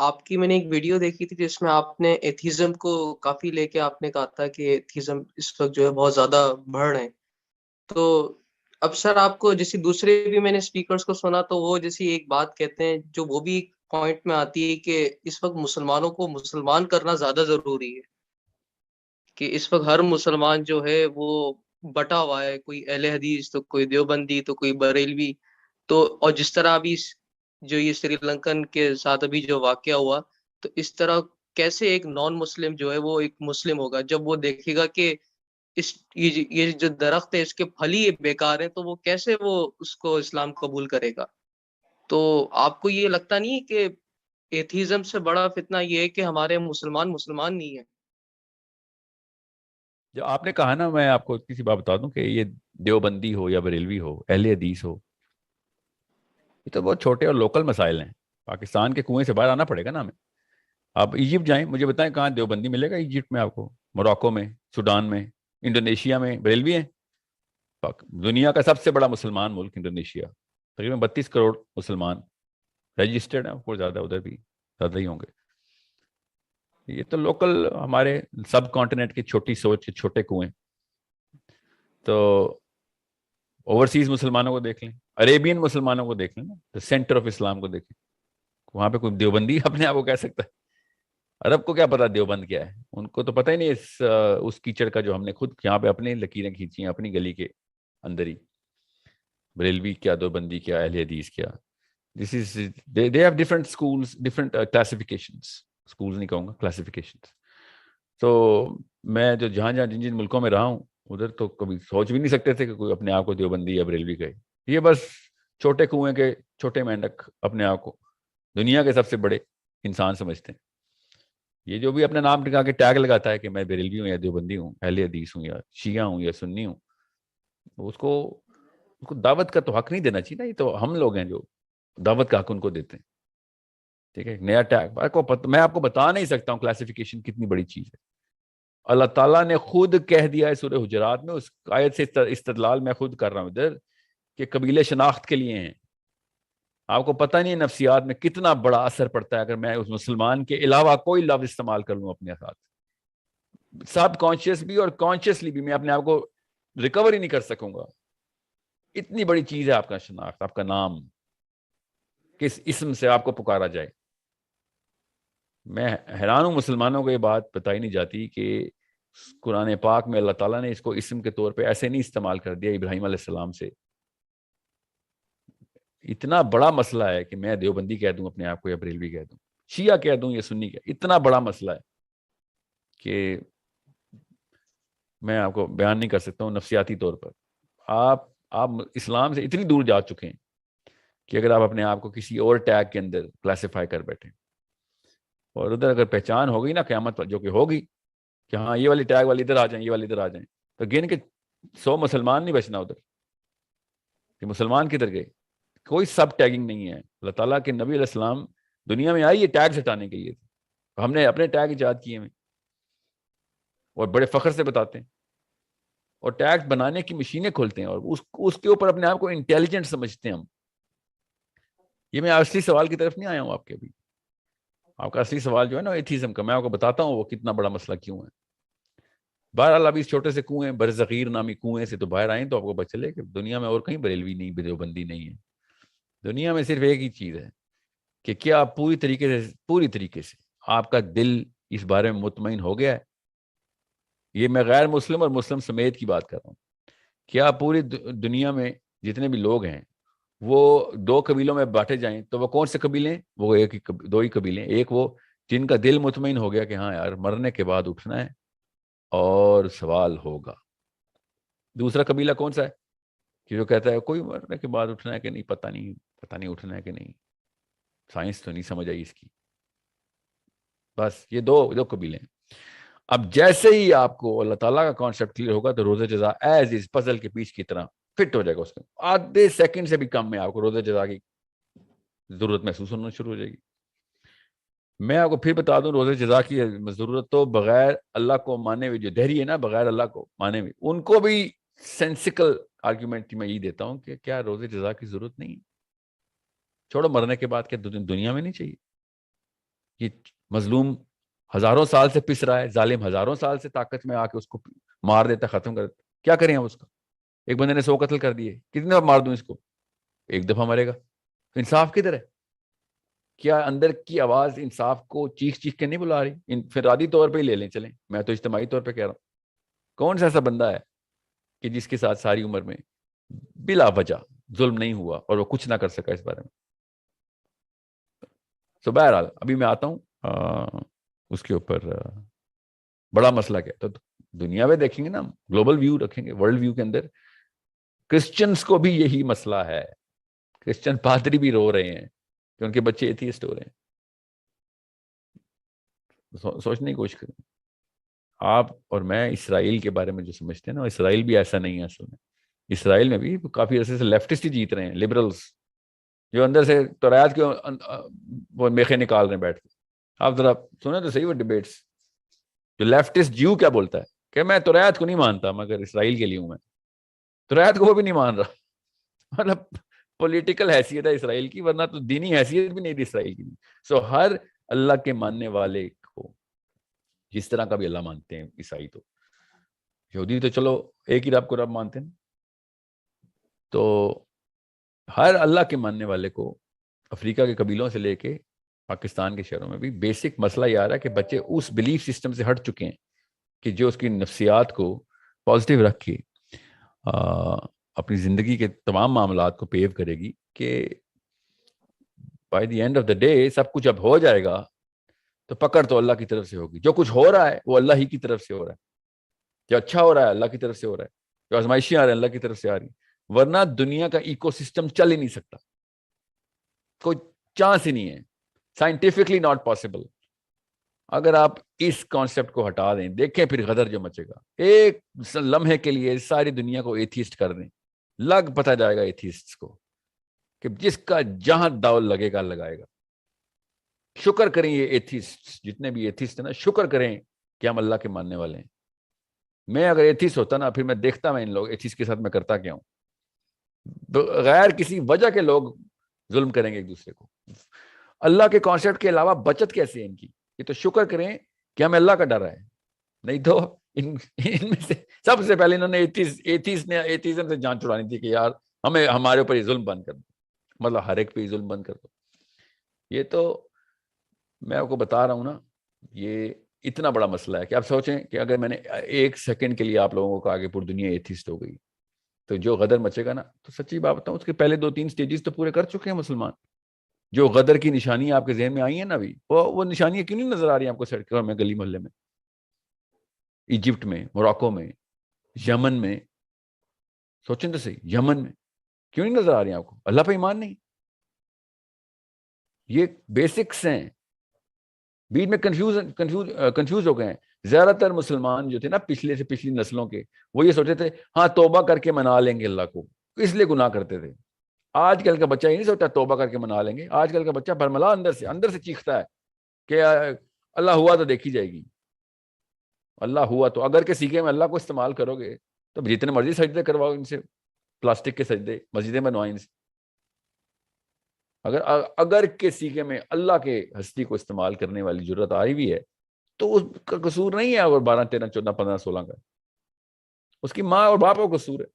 آپ کی میں نے ایک ویڈیو دیکھی تھی جس میں آپ نے ایتھیزم کو کافی لے کے آپ نے کہا تھا کہ ایتھیزم اس وقت جو ہے بہت زیادہ بڑھ رہے ہیں. تو اب سر آپ کو جیسے دوسرے بھی میں نے اسپیکرز کو سنا تو وہ جیسی ایک بات کہتے ہیں جو وہ بھی پوائنٹ میں آتی ہے کہ اس وقت مسلمانوں کو مسلمان کرنا زیادہ ضروری ہے، کہ اس وقت ہر مسلمان جو ہے وہ بٹا ہوا ہے، کوئی اہل حدیث تو کوئی دیوبندی تو کوئی بریلوی. تو اور جس طرح ابھی جو یہ سری لنکن کے ساتھ ابھی جو واقعہ ہوا، تو اس طرح کیسے ایک نان مسلم جو ہے وہ ایک مسلم ہوگا جب وہ دیکھے گا کہ یہ جو درخت ہے اس کے پھل ہی بیکار ہیں، تو وہ کیسے وہ اس کو اسلام قبول کرے گا؟ تو آپ کو یہ لگتا نہیں ہے کہ ایتھیزم سے بڑا فتنہ یہ ہے کہ ہمارے مسلمان نہیں ہیں؟ جو آپ نے کہا نا، میں آپ کو کسی بات بتا دوں کہ یہ دیوبندی ہو یا بریلوی ہو، اہل حدیث ہو، یہ تو بہت چھوٹے اور لوکل مسائل ہیں. پاکستان کے کنویں سے باہر آنا پڑے گا نا ہمیں. آپ ایجپٹ جائیں، مجھے بتائیں کہاں دیوبندی ملے گا ایجپٹ میں آپ کو؟ موراکو میں، سوڈان میں، انڈونیشیا میں بریلوی ہیں. دنیا کا سب سے بڑا مسلمان ملک انڈونیشیا، تقریباً 32 کروڑ مسلمان رجسٹرڈ ہیں. کو زیادہ ادھر بھی زیادہ ہی ہوں گے. یہ تو لوکل ہمارے سب کانٹیننٹ کی چھوٹی سوچ کے چھوٹے کنویں. تو اوورسیز مسلمانوں کو دیکھ لیں، عربین مسلمانوں کو دیکھ لیں نا، سینٹر آف اسلام کو دیکھیں. وہاں پہ کوئی دیوبندی اپنے آپ کو کہہ سکتا ہے؟ عرب کو کیا پتا دیوبند کیا ہے؟ ان کو تو پتہ ہی نہیں اس کیچڑ کا جو ہم نے خود یہاں پہ اپنی لکیریں کھینچی ہیں اپنی گلی کے اندر ہی. بریلوی کیا، دیوبندی کیا، اہل حدیث کیا. This is they have different schools, different classifications. Schools نہیں کہوں گا، کلاسیفیکیشنس. تو میں جو جہاں جہاں جن جن ملکوں میں رہا ہوں ادھر تو کبھی سوچ بھی نہیں سکتے تھے کہ کوئی اپنے آپ کو دیوبندی یا بریلوی کہے. یہ بس چھوٹے کنویں کے چھوٹے مینڈک اپنے آپ کو دنیا کے سب سے بڑے انسان سمجھتے ہیں. یہ جو بھی اپنا نام ٹکا کے ٹیگ لگاتا ہے کہ میں بریلوی ہوں یا دیوبندی ہوں، اہل حدیث ہوں یا شیعہ ہوں یا سنی ہوں، اس کو دعوت کا تو حق نہیں دینا چاہیے نا. یہ تو ہم لوگ ہیں جو دعوت کا حق ان کو دیتے ہیں. ٹھیک ہے، نیا ٹیگ میں آپ کو بتا نہیں سکتا ہوں کلاسیفیکیشن کتنی بڑی چیز ہے. اللہ تعالیٰ نے خود کہہ دیا ہے سورہ حجرات میں، اس آیت سے استدلال میں خود کر رہا ہوں ادھر، کہ قبیلے شناخت کے لیے ہیں. آپ کو پتہ نہیں نفسیات میں کتنا بڑا اثر پڑتا ہے اگر میں اس مسلمان کے علاوہ کوئی لفظ استعمال کر لوں اپنے ساتھ. سب کانشیس بھی اور کانشیسلی بھی میں اپنے آپ کو ریکور ہی نہیں کر سکوں گا. اتنی بڑی چیز ہے آپ کا شناخت، آپ کا نام، کس اسم سے آپ کو پکارا جائے. میں حیران ہوں مسلمانوں کو یہ بات بتائی نہیں جاتی کہ قرآن پاک میں اللہ تعالیٰ نے اس کو اسم کے طور پہ ایسے نہیں استعمال کر دیا ابراہیم علیہ السلام سے. اتنا بڑا مسئلہ ہے کہ میں دیوبندی کہہ دوں اپنے آپ کو یا بریلوی کہہ دوں، شیعہ کہہ دوں یا سنی کہہ، اتنا بڑا مسئلہ ہے کہ میں آپ کو بیان نہیں کر سکتا ہوں نفسیاتی طور پر. آپ اسلام سے اتنی دور جا چکے ہیں کہ اگر آپ اپنے آپ کو کسی اور ٹیگ کے اندر کلاسیفائی کر بیٹھیں، اور ادھر اگر پہچان ہوگی نا قیامت پر، جو کہ ہوگی، کہ ہاں یہ والی ٹیگ والی ادھر آ جائیں، یہ والی ادھر آ جائیں، تو گن کے 100 مسلمان نہیں بچنا ادھر کہ مسلمان کدھر گئے. کوئی سب ٹیگنگ نہیں ہے. اللہ تعالیٰ کے نبی علیہ السلام دنیا میں آئی یہ ٹیگ ہٹانے کے لیے. ہم نے اپنے ٹیگ ایجاد کیے ہیں اور بڑے فخر سے بتاتے ہیں، اور ٹیگ بنانے کی مشینیں کھولتے ہیں، اور اس کے اوپر اپنے آپ کو انٹیلیجنٹ سمجھتے ہیں ہم. یہ میں اصلی سوال کی طرف نہیں آیا ہوں آپ کے. ابھی آپ کا اصلی سوال جو ہے نا ایتھیزم کا، میں آپ کو بتاتا ہوں وہ کتنا بڑا مسئلہ کیوں ہے. بہرحال ابھی اس چھوٹے سے کنویں، برصغیر نامی کنویں سے تو باہر آئیں تو آپ کو پتہ چلے کہ دنیا میں اور کہیں بریلوی نہیں، دیوبندی نہیں ہے. دنیا میں صرف ایک ہی چیز ہے کہ کیا پوری طریقے سے آپ کا دل اس بارے میں مطمئن ہو گیا ہے. یہ میں غیر مسلم اور مسلم سمیت کی بات کر رہا ہوں. کیا پوری دنیا میں جتنے بھی لوگ ہیں وہ 2 قبیلوں میں بانٹے جائیں تو وہ کون سے قبیلے ہیں؟ وہ دو ہی قبیلے ہیں. ایک وہ جن کا دل مطمئن ہو گیا کہ ہاں یار مرنے کے بعد اٹھنا ہے اور سوال ہوگا. دوسرا قبیلہ کون سا ہے کہ جو کہتا ہے کوئی مرنے کے بعد اٹھنا ہے کہ نہیں، پتہ نہیں اٹھنا ہے کہ نہیں، سائنس تو نہیں سمجھ آئی اس کی. بس یہ دو قبیلے ہیں. اب جیسے ہی آپ کو اللہ تعالیٰ کا کانسیپٹ کلیئر ہوگا تو روزہ جزا ایز از پزل کے پیچ کی طرح فٹ ہو جائے گا. اس میں آدھے سیکنڈ سے بھی کم میں آپ کو روزہ جزا کی ضرورت محسوس ہونا شروع ہو جائے گی. میں آپ کو پھر بتا دوں روزہ جزا کی ضرورت تو بغیر اللہ کو مانے ہوئے جو دہری ہے نا، بغیر اللہ کو مانے ہوئے ان کو بھی سینسیکل آرگیومنٹ میں یہ دیتا ہوں کہ کیا روزہ جزا کی ضرورت نہیں. چھوڑو مرنے کے بعد کیا دنیا میں نہیں چاہیے. یہ مظلوم ہزاروں سال سے پس رہا ہے, ظالم ہزاروں سال سے طاقت میں آ کے اس کو مار دیتا, ختم کر دیتا, کیا کریں ہم اس کا؟ ایک بندے نے 100 قتل کر دیے, کتنی دفعہ مار دوں اس کو؟ ایک دفعہ مرے گا. انصاف کدھر ہے؟ کیا اندر کی آواز انصاف کو چیخ چیخ کے نہیں بلا رہی؟ انفرادی طور پہ ہی لے لیں, چلیں, میں تو اجتماعی طور پہ کہہ رہا ہوں. کون سا ایسا بندہ ہے کہ جس کے ساتھ ساری عمر میں بلا وجہ ظلم نہیں ہوا اور وہ کچھ نہ کر سکا اس بارے میں؟ تو بہرحال ابھی میں آتا ہوں اس کے اوپر. بڑا مسئلہ کیا تو دنیا میں دیکھیں گے نا, گلوبل ویو رکھیں گے, ورلڈ ویو کے اندر کرسچنز کو بھی یہی مسئلہ ہے. کرسچن پادری بھی رو رہے ہیں کہ ان کے بچے ایتھیسٹ ہو رہے ہیں. سوچنے کی کوشش کریں. آپ اور میں اسرائیل کے بارے میں جو سمجھتے ہیں نا, اسرائیل بھی ایسا نہیں ہے اصل میں. اسرائیل میں بھی کافی عرصے سے لیفٹسٹ ہی جیت رہے ہیں, لبرلز, جو اندر سے توریت کے وہ میخے نکال رہے ہیں بیٹھ کے. آپ ذرا سنیں تو صحیح وہ ڈیبیٹس. جو لیفٹسٹ جیو کیا بولتا ہے کہ میں توریت کو نہیں مانتا مگر اسرائیل کے لیے ہوں, میں توریت کو وہ بھی نہیں مان رہا. مطلب پولیٹیکل حیثیت ہے اسرائیل کی, ورنہ تو دینی حیثیت بھی نہیں تھی اسرائیل کی. سو ہر اللہ کے ماننے والے کو جس طرح کا بھی اللہ مانتے ہیں, عیسائی تو, یہودی تو چلو ایک ہی رب کو رب مانتے ہیں, تو ہر اللہ کے ماننے والے کو افریقہ کے قبیلوں سے لے کے پاکستان کے شہروں میں بھی بیسک مسئلہ یہ آ رہا ہے کہ بچے اس بلیف سسٹم سے ہٹ چکے ہیں کہ جو اس کی نفسیات کو پازیٹیو رکھ کے اپنی زندگی کے تمام معاملات کو پیو کرے گی کہ by the end of the day سب کچھ اب ہو جائے گا تو پکڑ تو اللہ کی طرف سے ہوگی. جو کچھ ہو رہا ہے وہ اللہ ہی کی طرف سے ہو رہا ہے. جو اچھا ہو رہا ہے اللہ کی طرف سے ہو رہا ہے. جو آزمائشیں آ رہی ہیں اللہ کی طرف سے آ رہی ہیں, ورنہ دنیا کا ایکو سسٹم چل ہی نہیں سکتا. کوئی چانس ہی نہیں ہے, سائنٹیفکلی ناٹ پاسبل. اگر آپ اس کانسیپٹ کو ہٹا دیں, دیکھیں پھر غدر جو مچے گا. ایک لمحے کے لیے ساری دنیا کو ایتھیسٹ کر دیں, لگ پتہ جائے گا ایتھیسٹ کو کہ جس کا جہاں داؤ لگے گا لگائے گا. شکر کریں یہ ایتھیسٹ, جتنے بھی ایتھیسٹ ہیں نا, شکر کریں کہ ہم اللہ کے ماننے والے ہیں. میں اگر ایتھیسٹ ہوتا نا, پھر میں دیکھتا میں ان لوگ ایتھیسٹ کے ساتھ میں کرتا کیا ہوں. غیر کسی وجہ کے لوگ ظلم کریں گے ایک دوسرے کو. اللہ کے کانسیپٹ کے علاوہ بچت کیسے ہے ان کی؟ یہ تو شکر کریں کہ ہمیں اللہ کا ڈر ہے, نہیں تو ان میں سے سب سے پہلے انہوں نے ایتھیزم سے جان چھڑانی تھی کہ یار ہمیں ہمارے اوپر یہ ظلم بند کر دو, مطلب ہر ایک پہ یہ ظلم بند کر دو. یہ تو میں آپ کو بتا رہا ہوں نا, یہ اتنا بڑا مسئلہ ہے کہ آپ سوچیں کہ اگر میں نے ایک سیکنڈ کے لیے آپ لوگوں کو کہا کہ پوری دنیا ایتھیسٹ ہو گئی تو جو غدر مچے گا نا, تو سچی بات بتاؤں اس کے پہلے 2-3 سٹیجز تو پورے کر چکے ہیں مسلمان. جو غدر کی نشانیاں آپ کے ذہن میں آئی ہیں نا ابھی, وہ نشانیاں کیوں نہیں نظر آ رہی ہیں آپ کو سڑکوں میں, گلی محلے میں, ایجپٹ میں, موراکو میں, یمن میں؟ سوچیں تو صحیح, یمن میں کیوں نہیں نظر آ رہی ہیں آپ کو؟ اللہ پہ ایمان نہیں. یہ بیسکس ہیں. بیچ میں کنفیوز ہو گئے ہیں. زیادہ تر مسلمان جو تھے نا پچھلے سے پچھلی نسلوں کے, وہ یہ سوچتے تھے ہاں توبہ کر کے منا لیں گے اللہ کو, اس لیے گناہ کرتے تھے. آج کل کا بچہ یہ نہیں سوچتا توبہ کر کے منا لیں گے. آج کل کا بچہ برملا اندر سے چیختا ہے کہ اللہ ہوا تو دیکھی جائے گی. اللہ ہوا تو اگر کے سیکھے میں اللہ کو استعمال کرو گے تو جتنے مرضی سجدے کرواؤ ان سے, پلاسٹک کے سجدے, مسجدیں بنوائیں ان سے. اگر کے سیکھے میں اللہ کے ہستی کو استعمال کرنے والی ضرورت آ رہی بھی ہے تو اس کا قصور نہیں ہے اور 12, 13, 14, 15, 16 کا, اس کی ماں اور باپ کا قصور ہے.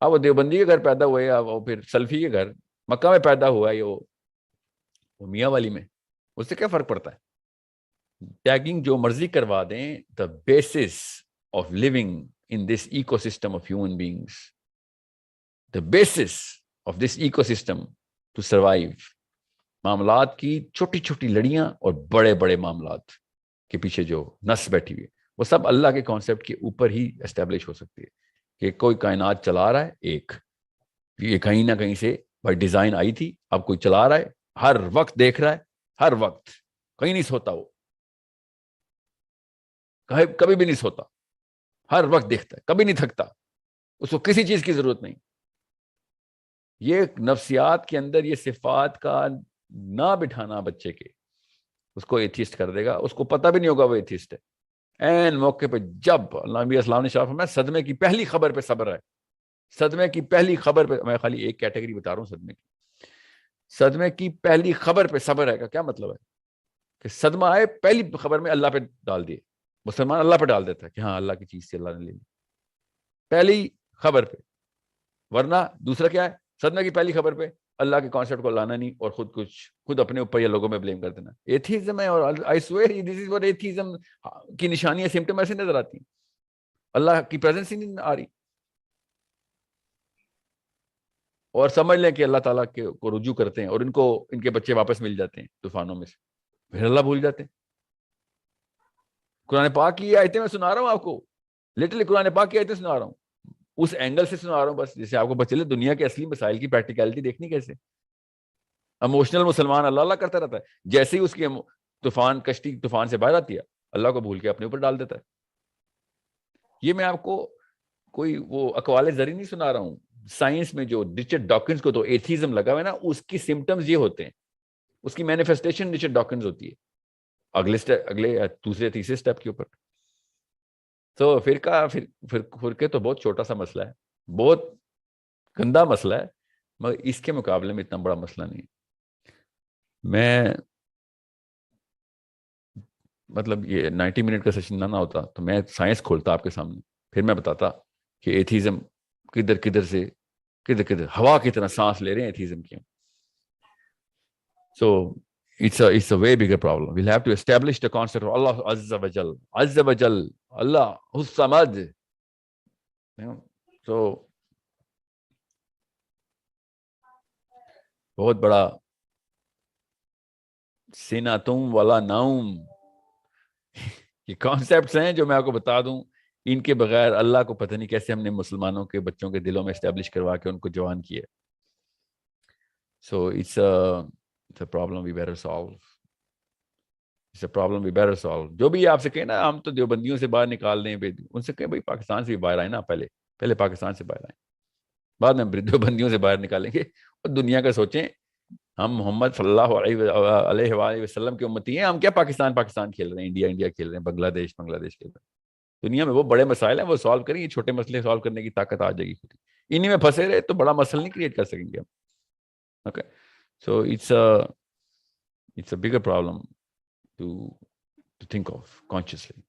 اب وہ دیوبندی کے گھر پیدا ہوئے, اب وہ پھر سلفی کے گھر مکہ میں پیدا ہوا ہے, وہ میاں والی میں, اس سے کیا فرق پڑتا ہے؟ ٹیگنگ جو مرضی کروا دیں, the basis of living in this ecosystem of human beings, the basis of this ecosystem to survive. معاملات کی چھوٹی چھوٹی لڑیاں اور بڑے بڑے معاملات کے پیچھے جو نس بیٹھی ہوئی ہے, وہ سب اللہ کے کانسیپٹ کے اوپر ہی اسٹیبلش ہو سکتی ہے. کہ کوئی کائنات چلا رہا ہے, ایک یہ کہیں نہ کہیں سے بائی ڈیزائن آئی تھی, اب کوئی چلا رہا ہے, ہر وقت دیکھ رہا ہے, ہر وقت کہیں نہیں سوتا, وہ کبھی بھی نہیں سوتا, ہر وقت دیکھتا ہے, کبھی نہیں تھکتا, اس کو کسی چیز کی ضرورت نہیں. یہ نفسیات کے اندر یہ صفات کا نہ بٹھانا بچے کے, اس کو ایتھیسٹ کر دے گا. اس کو پتہ بھی نہیں ہوگا وہ ایتھیسٹ ہے. این موقع پہ جب نبی اسلام نے شاف میں صدمے کی پہلی خبر پہ صبر ہے, صدمے کی پہلی خبر پہ, میں خالی ایک کیٹیگری بتا رہا ہوں صدمے کی پہلی خبر پہ صبر ہے کا کیا مطلب ہے؟ کہ صدمہ آئے پہلی خبر میں اللہ پہ ڈال دیے، مسلمان اللہ پہ ڈال دیتا ہے کہ ہاں اللہ کی چیز سے اللہ نے لے لی پہلی خبر پہ، ورنہ دوسرا کیا ہے، صدمے کی پہلی خبر پہ اللہ کے کانسیپٹ کو لانا نہیں اور خود اپنے اوپر یا لوگوں میں بلیم کر دینا. ایتھیزم ہے، اور I swear this is what atheism کی نشانیاں سمپٹم ایسے نظر آتی ہیں، اللہ کی پریزنس ہی نہیں آ رہی، اور سمجھ لیں کہ اللہ تعالیٰ کو رجوع کرتے ہیں اور ان کے بچے واپس مل جاتے ہیں طوفانوں میں سے، پھر اللہ بھول جاتے ہیں. قرآن پاک کی آیتیں میں سنا رہا ہوں آپ کو، لٹرلی قرآن پاک کی آیتیں سنا رہا ہوں، اس اینگل سے سنا رہا ہوں بس جیسے آپ کو پتہ چلے دنیا کے اصلی مسائل کی پریکٹیکلٹی دیکھنی کیسے. اموشنل مسلمان اللہ اللہ کرتا رہتا ہے، جیسے ہی اس کی کشتی طوفان سے باہر آتی ہے اللہ کو بھول کے اپنے اوپر ڈال دیتا ہے. یہ میں آپ کو کوئی وہ اقوال زری نہیں سنا رہا ہوں، سائنس میں جو رچرڈ ڈاکنز کو تو ایتھیزم لگا ہوا ہے نا، اس کی سمپٹمز یہ ہوتے ہیں، اس کی مینیفیسٹیشن رچرڈ ڈاکنز ہوتی ہے اگلے دوسرے تیسرے سٹیپ کے اوپر. تو فرقے تو بہت چھوٹا سا مسئلہ ہے، بہت گندا مسئلہ ہے، مگر اس کے مقابلے میں اتنا بڑا مسئلہ نہیں ہے. میں مطلب یہ 90 منٹ کا سیشن نہ ہوتا تو میں سائنس کھولتا آپ کے سامنے، پھر میں بتاتا کہ ایتھیزم کدھر ہوا کی طرح سانس لے رہے ہیں ایتھیزم کی. So it's a way bigger problem. We'll have to establish the concept of Allah Azza wa Jal, Allah Hus Samad. So بہت بڑا سیناتم والا ناؤم، یہ کانسیپٹس ہیں جو میں آپ کو بتا دوں، ان کے بغیر اللہ کو پتہ نہیں کیسے ہم نے مسلمانوں کے بچوں کے دلوں میں اسٹیبلش کروا کے ان کو جوان کیا. So it's a problem we better solve. It's a problem we better solve. جو بھی آپ سے کہیں نا ہم تو دیوبندیوں سے باہر نکال دیں، ان سے کہیں بھائی پاکستان سے بھی باہر آئے نا، پہلے پاکستان سے باہر آئیں، بعد میں دیوبندیوں سے باہر نکالیں گے. اور دنیا کا سوچیں، ہم محمد صلی اللہ علیہ وآلہ وسلم کے امتی ہیں، ہم کیا پاکستان کھیل رہے ہیں، انڈیا کھیل رہے ہیں، بنگلہ دیش کھیل رہے ہیں. دنیا میں وہ بڑے مسائل ہیں، وہ سالو کریں، یہ چھوٹے مسئلے سالو کرنے کی طاقت آ جائے گی خود ہی. انہی میں پھنسے رہے تو بڑا مسئلہ نہیں کریٹ کر سکیں گے ہم. Okay, so it's a bigger problem to think of consciously.